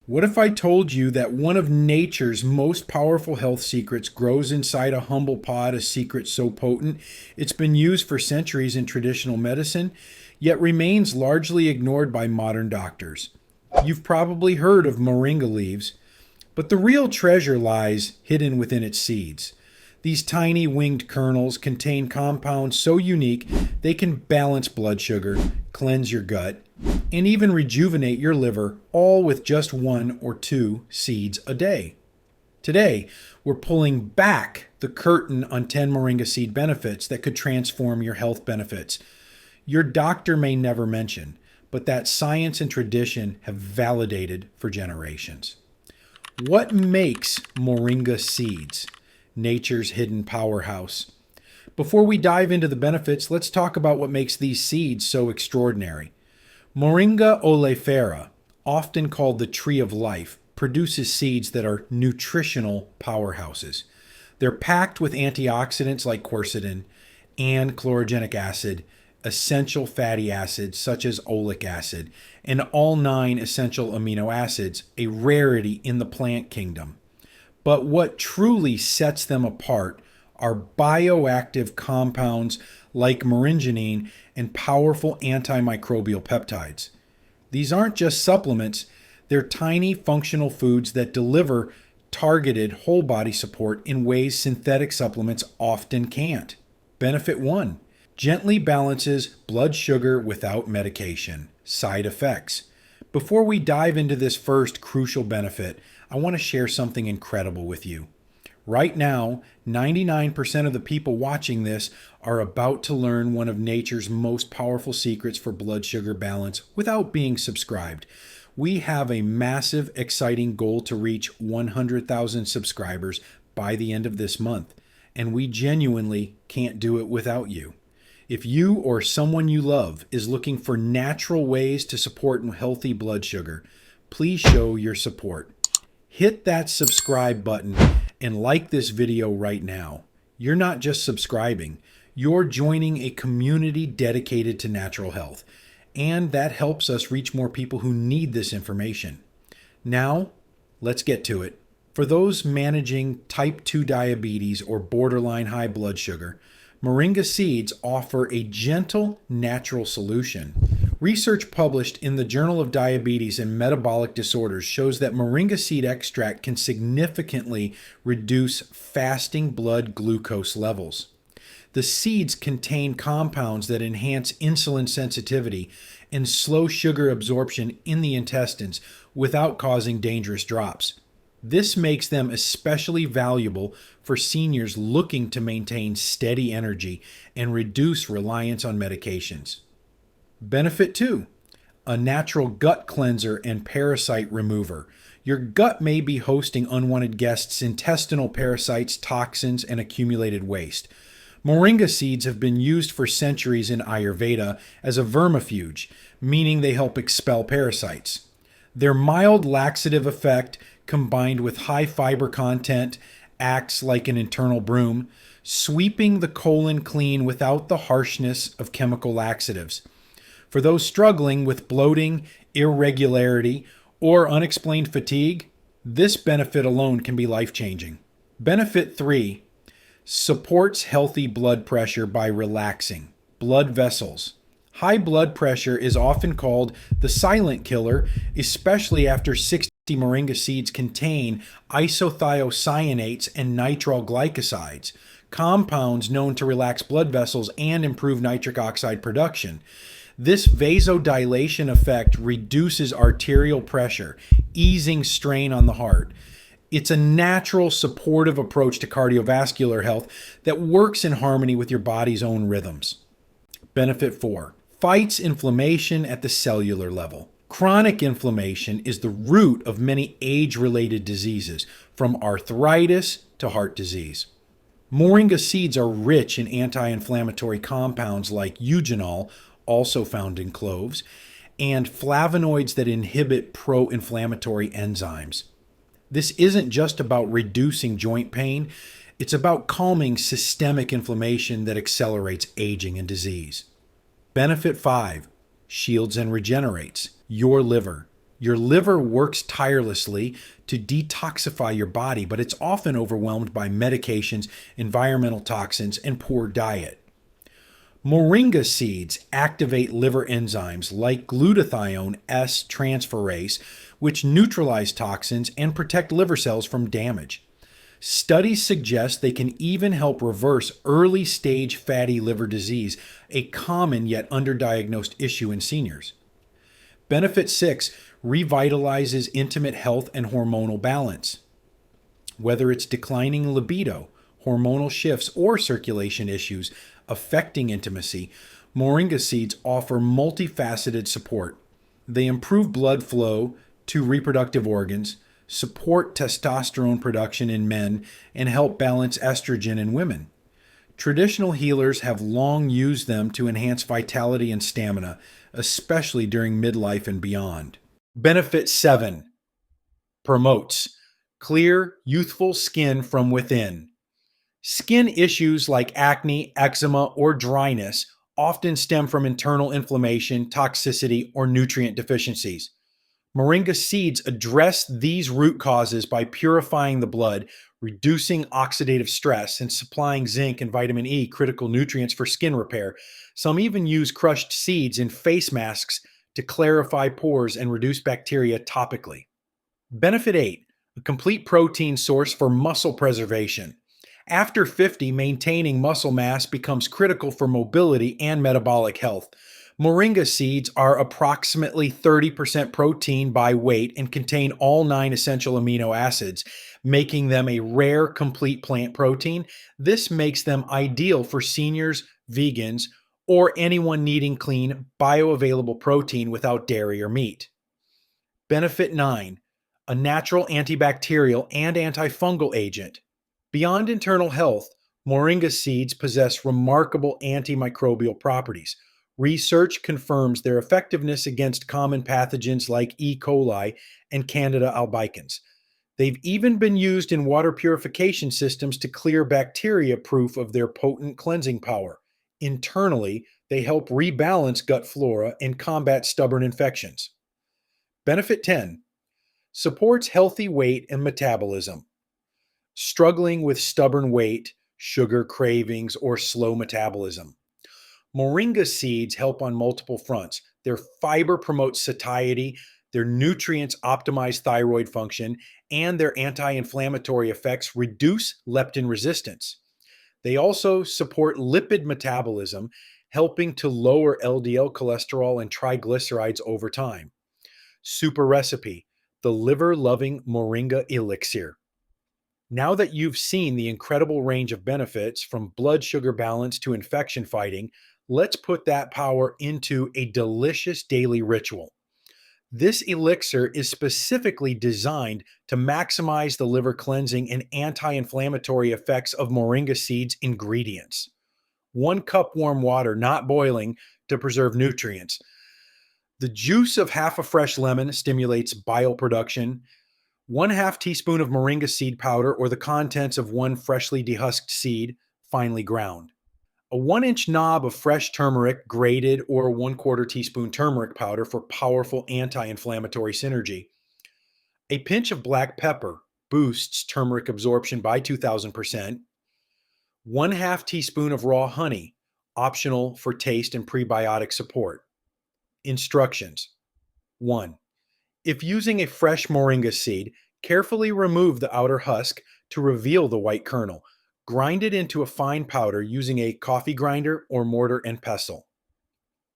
What if I told you that one of nature's most powerful health secrets grows inside a humble pod, a secret so potent it's been used for centuries in traditional medicine, yet remains largely ignored by modern doctors? You've probably heard of moringa leaves, but the real treasure lies hidden within its seeds. These tiny winged kernels contain compounds so unique they can balance blood sugar, cleanse your gut, and even rejuvenate your liver, all with just one or two seeds a day. Today, we're pulling back the curtain on 10 moringa seed benefits that could transform your health benefits. Your doctor may never mention, but that science and tradition have validated for generations. What makes moringa seeds nature's hidden powerhouse? Before we dive into the benefits, let's talk about what makes these seeds so extraordinary. Moringa oleifera, often called the tree of life, produces seeds that are nutritional powerhouses. They're packed with antioxidants like quercetin and chlorogenic acid, essential fatty acids such as oleic acid, and all 9 essential amino acids, a rarity in the plant kingdom. But what truly sets them apart are bioactive compounds like moringenine and powerful antimicrobial peptides. These aren't just supplements, they're tiny functional foods that deliver targeted whole body support in ways synthetic supplements often can't. Benefit 1. Gently balances blood sugar without medication. Side effects. Before we dive into this first crucial benefit, I want to share something incredible with you. Right now, 99% of the people watching this are about to learn one of nature's most powerful secrets for blood sugar balance without being subscribed. We have a massive, exciting goal to reach 100,000 subscribers by the end of this month, and we genuinely can't do it without you. If you or someone you love is looking for natural ways to support healthy blood sugar, please show your support. Hit that subscribe button and like this video right now. You're not just subscribing, you're joining a community dedicated to natural health, and that helps us reach more people who need this information. Now, let's get to it. For those managing type 2 diabetes or borderline high blood sugar, moringa seeds offer a gentle, natural solution. Research published in the Journal of Diabetes and Metabolic Disorders shows that moringa seed extract can significantly reduce fasting blood glucose levels. The seeds contain compounds that enhance insulin sensitivity and slow sugar absorption in the intestines without causing dangerous drops. This makes them especially valuable for seniors looking to maintain steady energy and reduce reliance on medications. Benefit 2. A natural gut cleanser and parasite remover. Your gut may be hosting unwanted guests, intestinal parasites, toxins, and accumulated waste. Moringa seeds have been used for centuries in Ayurveda as a vermifuge, meaning they help expel parasites. Their mild laxative effect, combined with high fiber content, acts like an internal broom, sweeping the colon clean without the harshness of chemical laxatives. For those struggling with bloating, irregularity, or unexplained fatigue, this benefit alone can be life-changing. Benefit 3. Supports healthy blood pressure by relaxing blood vessels. High blood pressure is often called the silent killer, especially after 60 moringa seeds contain isothiocyanates and nitrile glycosides, compounds known to relax blood vessels and improve nitric oxide production. This vasodilation effect reduces arterial pressure, easing strain on the heart. It's a natural, supportive approach to cardiovascular health that works in harmony with your body's own rhythms. Benefit 4. Fights inflammation at the cellular level. Chronic inflammation is the root of many age-related diseases, from arthritis to heart disease. Moringa seeds are rich in anti-inflammatory compounds like eugenol, also found in cloves, and flavonoids that inhibit pro-inflammatory enzymes. This isn't just about reducing joint pain, it's about calming systemic inflammation that accelerates aging and disease. Benefit 5. Shields and regenerates your liver. Your liver works tirelessly to detoxify your body, but it's often overwhelmed by medications, environmental toxins, and poor diet. Moringa seeds activate liver enzymes like glutathione S transferase, which neutralize toxins and protect liver cells from damage. Studies suggest they can even help reverse early stage fatty liver disease, a common yet underdiagnosed issue in seniors. Benefit 6 revitalizes intimate health and hormonal balance. Whether it's declining libido, hormonal shifts, or circulation issues affecting intimacy, moringa seeds offer multifaceted support. They improve blood flow to reproductive organs, support testosterone production in men, and help balance estrogen in women. Traditional healers have long used them to enhance vitality and stamina, especially during midlife and beyond. Benefit 7 promotes clear, youthful skin from within. Skin issues like acne, eczema, or dryness often stem from internal inflammation, toxicity, or nutrient deficiencies. Moringa seeds address these root causes by purifying the blood, reducing oxidative stress, and supplying zinc and vitamin E, critical nutrients for skin repair. Some even use crushed seeds in face masks to clarify pores and reduce bacteria topically. Benefit 8 a complete protein source for muscle preservation. After 50, maintaining muscle mass becomes critical for mobility and metabolic health. Moringa seeds are approximately 30% protein by weight and contain all 9 essential amino acids, making them a rare complete plant protein. This makes them ideal for seniors, vegans, or anyone needing clean, bioavailable protein without dairy or meat. Benefit 9 a natural antibacterial and antifungal agent. Beyond internal health, moringa seeds possess remarkable antimicrobial properties. Research confirms their effectiveness against common pathogens like E. coli and Candida albicans. They've even been used in water purification systems to clear bacteria, proof of their potent cleansing power. Internally, they help rebalance gut flora and combat stubborn infections. Benefit 10 supports healthy weight and metabolism. Struggling with stubborn weight, sugar cravings, or slow metabolism. Moringa seeds help on multiple fronts. Their fiber promotes satiety, their nutrients optimize thyroid function, and their anti-inflammatory effects reduce leptin resistance. They also support lipid metabolism, helping to lower LDL cholesterol and triglycerides over time. Super recipe, the liver-loving Moringa Elixir. Now that you've seen the incredible range of benefits from blood sugar balance to infection fighting, let's put that power into a delicious daily ritual. This elixir is specifically designed to maximize the liver cleansing and anti-inflammatory effects of moringa seeds ingredients. 1 cup warm water, not boiling, to preserve nutrients. The juice of half a fresh lemon stimulates bile production. 1/2 teaspoon of moringa seed powder or the contents of 1 freshly dehusked seed, finely ground. A 1-inch knob of fresh turmeric, grated, or 1/4 teaspoon turmeric powder for powerful anti-inflammatory synergy. A pinch of black pepper boosts turmeric absorption by 2000%. 1/2 teaspoon of raw honey, optional for taste and prebiotic support. Instructions. 1. If using a fresh moringa seed, carefully remove the outer husk to reveal the white kernel. Grind it into a fine powder using a coffee grinder or mortar and pestle.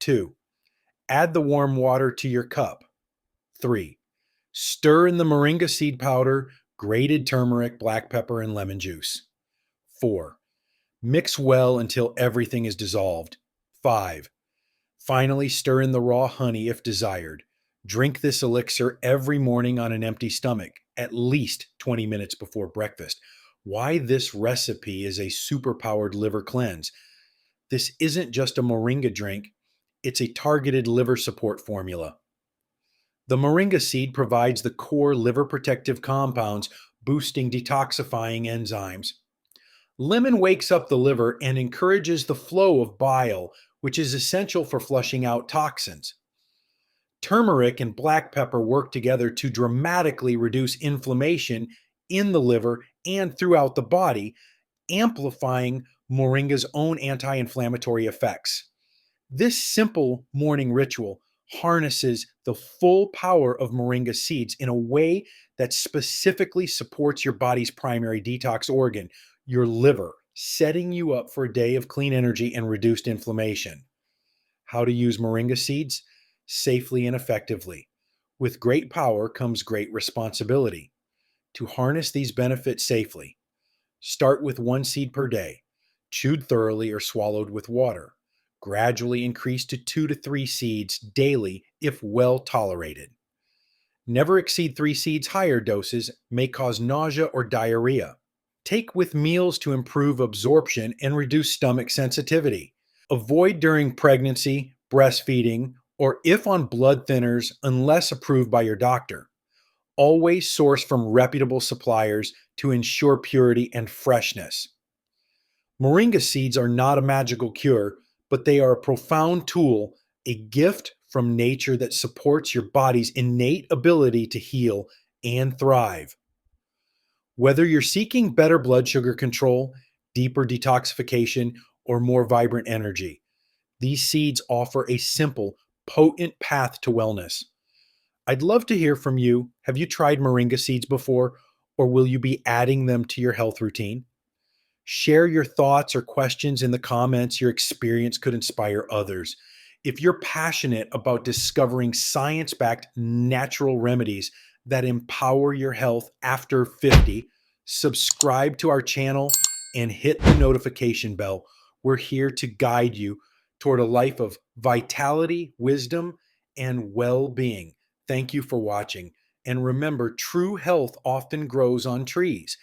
2. Add the warm water to your cup. 3. Stir in the moringa seed powder, grated turmeric, black pepper, and lemon juice. 4. Mix well until everything is dissolved. 5. Finally, stir in the raw honey if desired. Drink this elixir every morning on an empty stomach, at least 20 minutes before breakfast. Why this recipe is a superpowered liver cleanse. This isn't just a moringa drink, it's a targeted liver support formula. The moringa seed provides the core liver protective compounds, boosting detoxifying enzymes. Lemon wakes up the liver and encourages the flow of bile, which is essential for flushing out toxins. Turmeric and black pepper work together to dramatically reduce inflammation in the liver and throughout the body, amplifying Moringa's own anti inflammatory effects. This simple morning ritual harnesses the full power of Moringa seeds in a way that specifically supports your body's primary detox organ, your liver, setting you up for a day of clean energy and reduced inflammation. How to use Moringa seeds safely and effectively. With great power comes great responsibility. To harness these benefits safely, start with one seed per day, chewed thoroughly or swallowed with water. Gradually increase to 2 to 3 seeds daily if well tolerated. Never exceed 3 seeds. Higher doses may cause nausea or diarrhea. Take with meals to improve absorption and reduce stomach sensitivity. Avoid during pregnancy, breastfeeding, or if on blood thinners unless approved by your doctor. Always source from reputable suppliers to ensure purity and freshness. Moringa seeds are not a magical cure, but they are a profound tool, a gift from nature that supports your body's innate ability to heal and thrive. Whether you're seeking better blood sugar control, deeper detoxification, or more vibrant energy, these seeds offer a simple, potent path to wellness. I'd love to hear from you. Have you tried moringa seeds before, or will you be adding them to your health routine? Share your thoughts or questions in the comments. Your experience could inspire others. If you're passionate about discovering science backed natural remedies that empower your health after 50, subscribe to our channel and hit the notification bell. We're here to guide you toward a life of vitality, wisdom, and well being. Thank you for watching. And remember, true health often grows on trees.